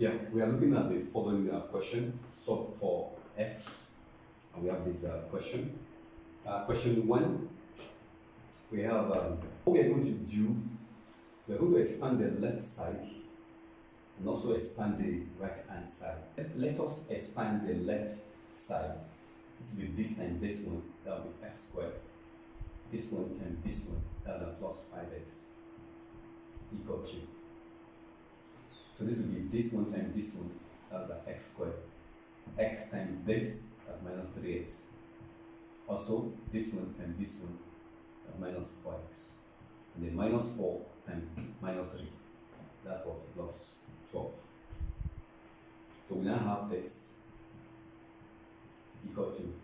Yeah, we are looking at the following question. Solve for x, and we have this question. Question 1, we have what we are going to do. We are going to expand the left side and also expand the right hand side. Let us expand the left side. This will be this times this one, that will be x squared. This one times this one, that will be plus 5x equal to. So this will be this one times this one, that's the x squared. X times this, that's minus 3x. Also, this one times this one, that's minus 4x. And then minus 4 times minus 3, that's what, plus 12. So we now have this equal to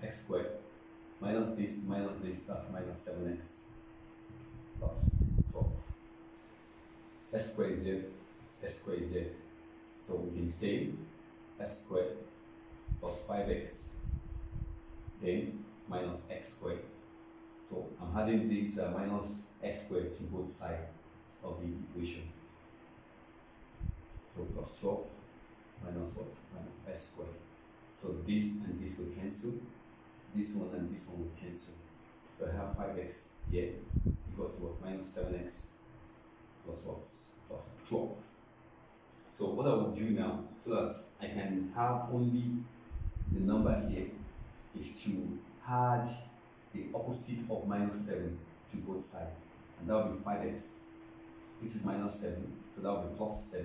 x squared minus this, that's minus 7x plus 12. X squared is there. S squared is there. So we can say x squared plus 5x then minus x squared. So I'm adding this minus x squared to both sides of the equation. So plus 12 minus what? Minus x squared. So this and this will cancel. This one and this one will cancel. So I have 5x here equal to what? Minus 7x plus what? Plus 12. So what I will do now, so that I can have only the number here, is to add the opposite of minus 7 to both sides. And that will be 5x. This is minus 7, so that will be plus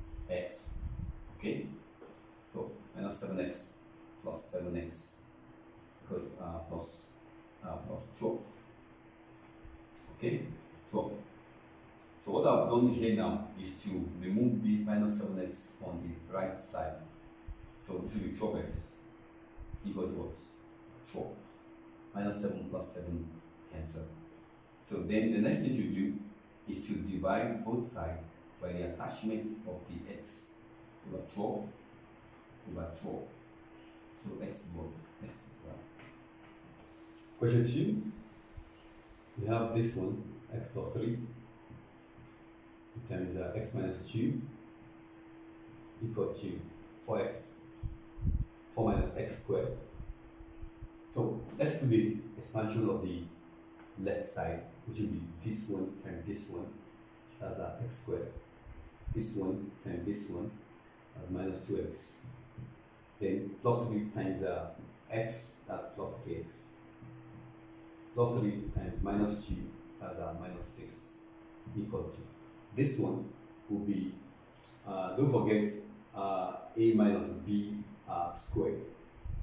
7x. Okay? So minus 7x plus 7x equal to plus 12. Okay? It's 12. So what I've done here now is to remove this minus 7x from the right side. So this will be 12x equal to what? 12. Minus 7 plus 7 cancel. So then the next thing to do is to divide both sides by the attachment of the x. So 12 over 12. So x is what? X is 1. Question 2. We have this one, x plus 3. Times x minus 2 equal to 4x, 4 minus x squared. So let's do the expansion of the left side, which will be this one times this one, that's x squared. This one times this one, that's minus 2x. Then plus 3 times x, that's plus 3x. Plus 3 times minus 2, that's minus 6 equal to. This one will be, don't forget, a minus b squared,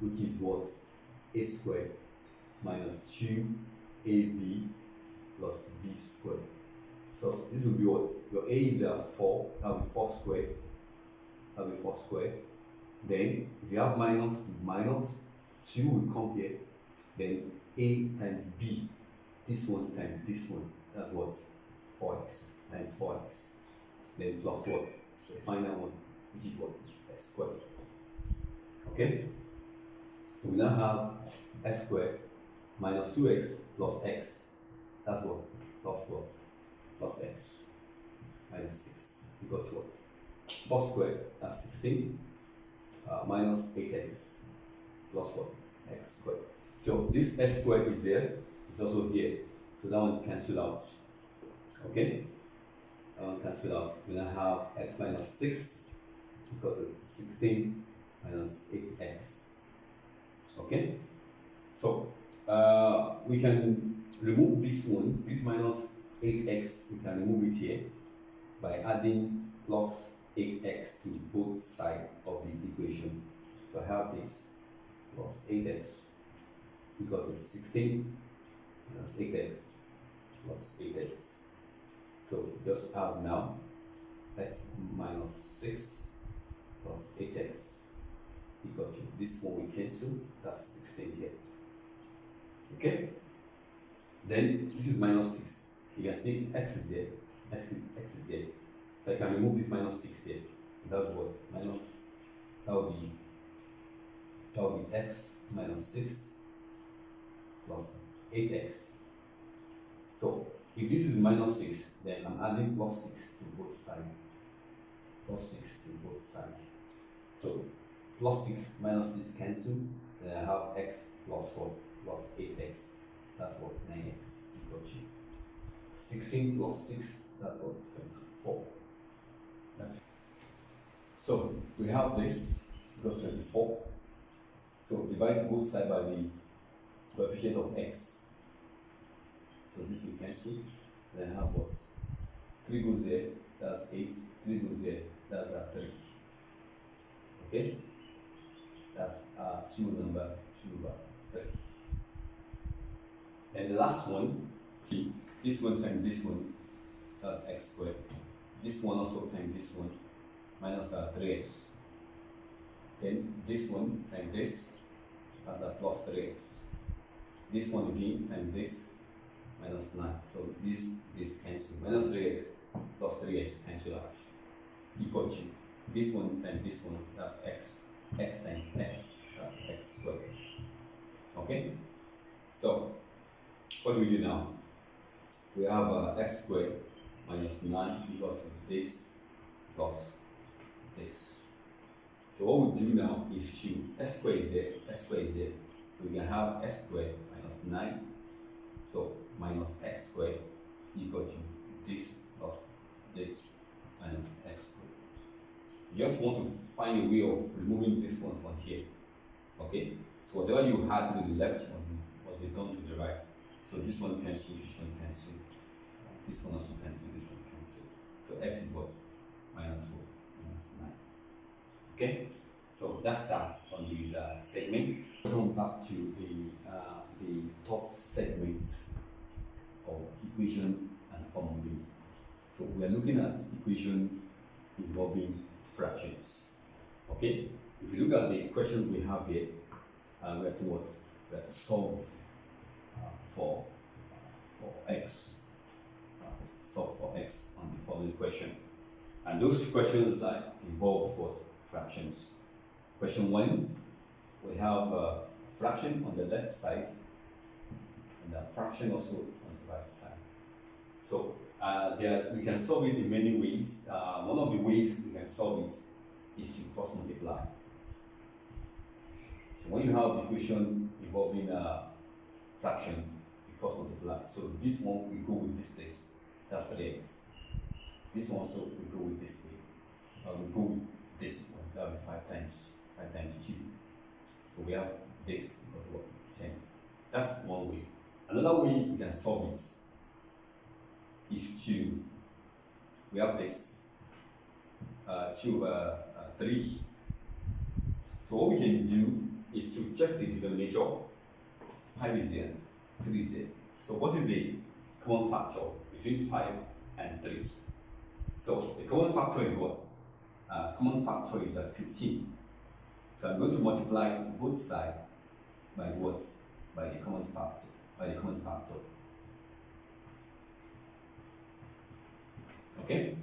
which is what? A squared minus 2ab plus b squared. So this will be what? Your a is 4, that will be 4 squared. That will be 4 squared. Then, if you have minus to minus, 2 will come here. Then a times b, this one times this one, that's what? 4x times 4x, then plus what? The final one, which is what? X squared. Okay? So we now have x squared minus 2x plus x. That's what? Plus what? Plus x minus 6 equal to what? 4 squared, that's 16, minus 8x plus what? X squared. So this x squared is there, it's also here. So that one cancel out. Okay, cancel out. We now have x minus 6 equal to 16 minus 8x. Okay, so we can remove this one, this minus 8x, we can remove it here by adding plus 8x to both sides of the equation. So I have this plus 8x equal to 16 minus 8x plus 8x. So just have now x minus 6 plus 8x equal to this one we cancel, that's 16 here. Okay? Then this is minus 6. You can see x is here, x is here. So I can remove this minus 6 here. That would be what? Minus, that would be x minus 6 plus 8x. So if this is minus 6, then I'm adding plus 6 to both sides. plus 6 to both sides. So plus 6 minus 6 cancel, then I have x plus what? Plus 8x. That's what? 9x equal to 16 plus 6, that's what? 24. So we have this equals 24. So divide both sides by the coefficient of x. So this will cancel. Then I have what? 3 goes there, that's 8. 3 goes there, that's 3. Okay? That's 2 number 2 over 3. And the last one, this one times this one, that's x squared. This one also times this one, minus 3x. Then this one times this, that's plus 3x. This one again times this, minus 9. So this cancel. Minus 3x plus 3x cancel out. Equal to this one times this one, that's x. X times x, that's x squared. Okay? So, what do we do now? We have x squared minus 9 equal to this plus this. So what we do now is to x squared is there, x squared is there. So we can have x squared minus 9. So minus x squared equal to this plus this minus x squared. You just want to find a way of removing this one from here. Okay? So whatever you had to the left must be done to the right. So this one cancel, this one cancel. This one also cancel, this one cancel. So x is what? Minus what? Minus 9. Okay? So that's that on these segments. Come back to the top segment of equation and formulae. So we are looking at equation involving fractions. Okay? If you look at the question we have here, we have to what? We have to solve for x. Solve for x on the following question. And those questions involve what? Fractions. Question 1, we have a fraction on the left side and a fraction also on the right side. So we can solve it in many ways. One of the ways we can solve it is to cross multiply. So when you have an equation involving a fraction, you cross multiply. So this one we go with this place, that's 3x. This one also we go with this way. We go with this one, that will be 5 times 2. So we have this equals what? 10. That's one way. Another way we can solve it is we have this 2 over 3. So what we can do is to check the denominator. 5 is here, 3 is here. So what is the common factor between 5 and 3? So the common factor is what? Common factor is 15. So I'm going to multiply both sides by what? By the common factor. Okay?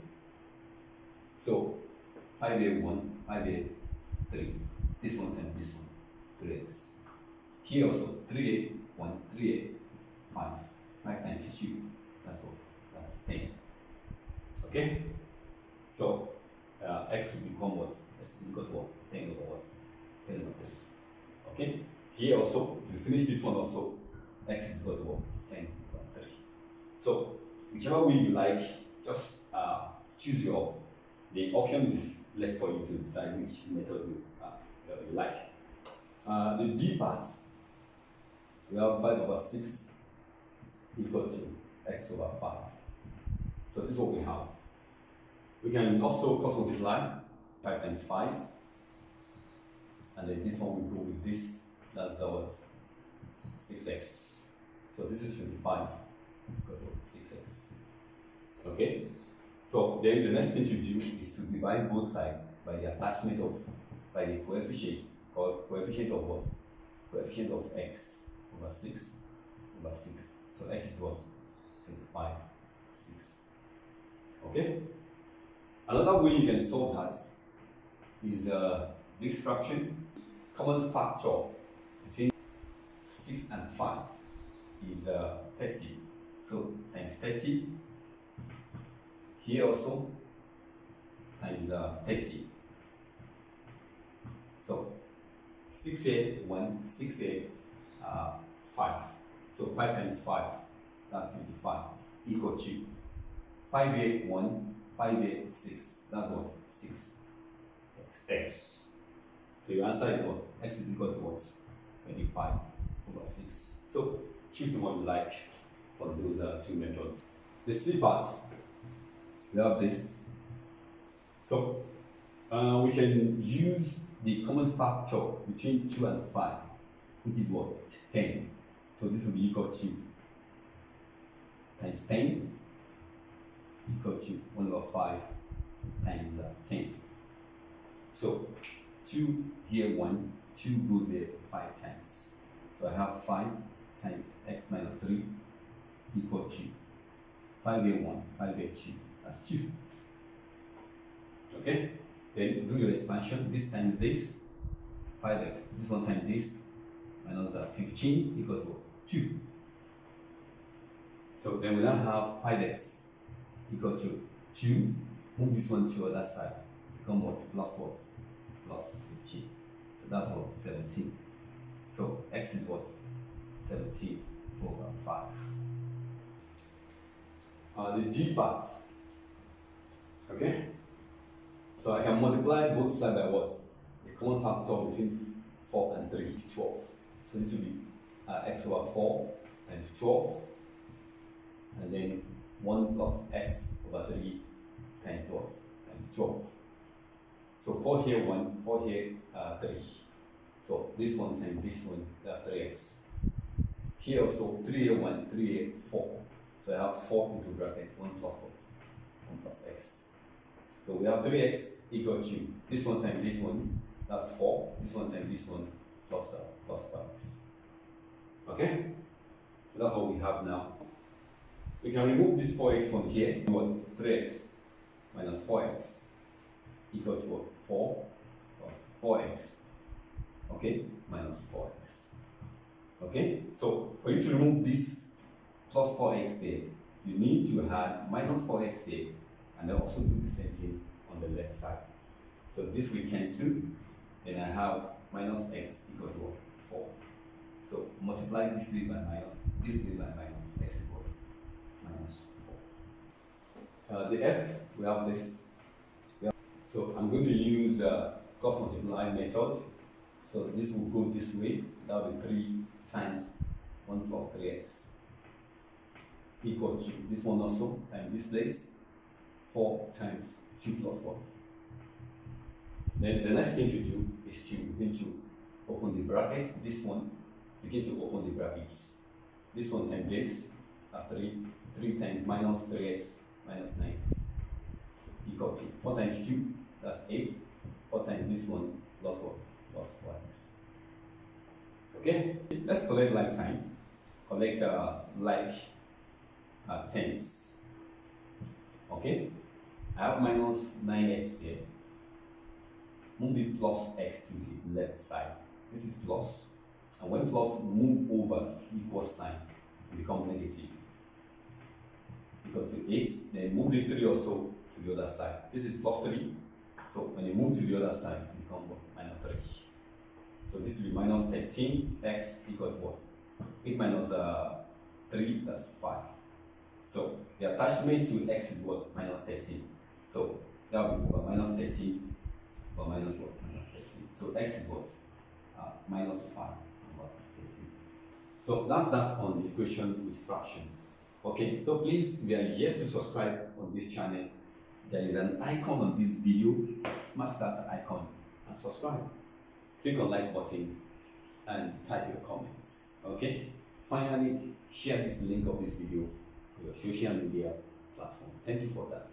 So 5a 1, 5a 3. This one times this one, 3x. Here also 3a 1, 3a 5. 5 times 2. That's what? That's 10. Okay? So x will become what? X is equal to what? 10 over what? 10 over 3. Okay? Here also, if you finish this one also, x is equal to what? 10 over 3. So, whichever way you like, just choose the option is left for you to decide which method you like. The b part, we have 5 over 6 equal to x over 5. So this is what we have. We can also cross multiply 5 times 5. And then this one we go with this, that's what? 6x. So this is 25 equal to 6x. Okay? So then the next thing to do is to divide both sides by the attachment of, by the coefficients, coefficient of what? Coefficient of x over 6 over 6. So x is what? 25, 6. Okay? Another way you can solve that is this fraction. Common factor between 6 and 5 is 30. So times 30. Here also times 30. So 6 here, 1, 6 here, 5. So 5 times 5, that's 25, equal to 5 here, 1, 5 here, 6. That's what? 6 x. So your answer is what? X is equal to what? 25 over 6. So choose the one you like from those two methods. The C part, we have this. So we can use the common factor between 2 and 5, which is what? 10. So this will be equal to times 10 equal to 1 over 5 times 10. So 2 here 1, 2 goes here 5 times. So I have 5 times x minus 3 equal to 5 here 1, 5 here 2, that's 2. Okay? Then do your expansion, this times this, 5x, this one times this, minus 15 equals to 2. So then we now have 5x equal to 2, move this one to the other side, become what? Plus what? Plus 15. So that's what? 17. So x is what? 17 over 5. The G part. Okay? So I can multiply both sides by what? The common factor between 4 and 3 is 12. So this will be x over 4 times 12. And then 1 plus x over 3 times what? Times 12. So 4 here 1, 4 here 3. So this one times this one, that's 3x. Here also 3 here 1, 3 here 4. So I have 4 into brackets, 1 plus what? 1 plus x. So we have 3x equal to this one times this one, that's 4. This one times this one plus 5x. Okay? So that's what we have now. We can remove this 4x from here. What? 3x minus 4x equal to what? 4 plus 4x. Okay? Minus 4x. Okay? So for you to remove this plus 4x there, you need to add minus 4x there, and then also do the same thing on the left side. So this will cancel, then I have minus x equal to what? 4. So multiply this place by minus, this place by minus, x is what? Minus 4. The f, we have this. So I'm going to use the cross multiply method. So this will go this way, that will be 3 times 1 plus 3x equal to this one also times this place, 4 times 2 plus what? Then the next thing to do is to begin to open the bracket. This one, begin to open the brackets. This one times this, that's 3 times minus 3x minus 9x equal to 4 times 2, that's 8. 4 times this one plus what? Plus 4x. Okay, let's collect like time. Collect like tens. Okay, I have minus 9x here. Move this plus x to the left side. This is plus. And when plus move over equal sign, it becomes negative. Equal to 8. Then move this 3 also to the other side. This is plus 3. So when you move to the other side, it becomes minus 3. So this will be minus 13x equals what? 8 minus 3, that's 5. So the attachment to x is what? Minus 13. So that will be over minus 13 or minus what? Minus 13. So x is what? Minus 5 over 13. So that's that on the equation with fraction. Okay, so please, if you are yet to subscribe on this channel, there is an icon on this video. Smash that icon and subscribe. Click on like button and type your comments. Okay, finally share this link of this video to your social media platform. Thank you for that.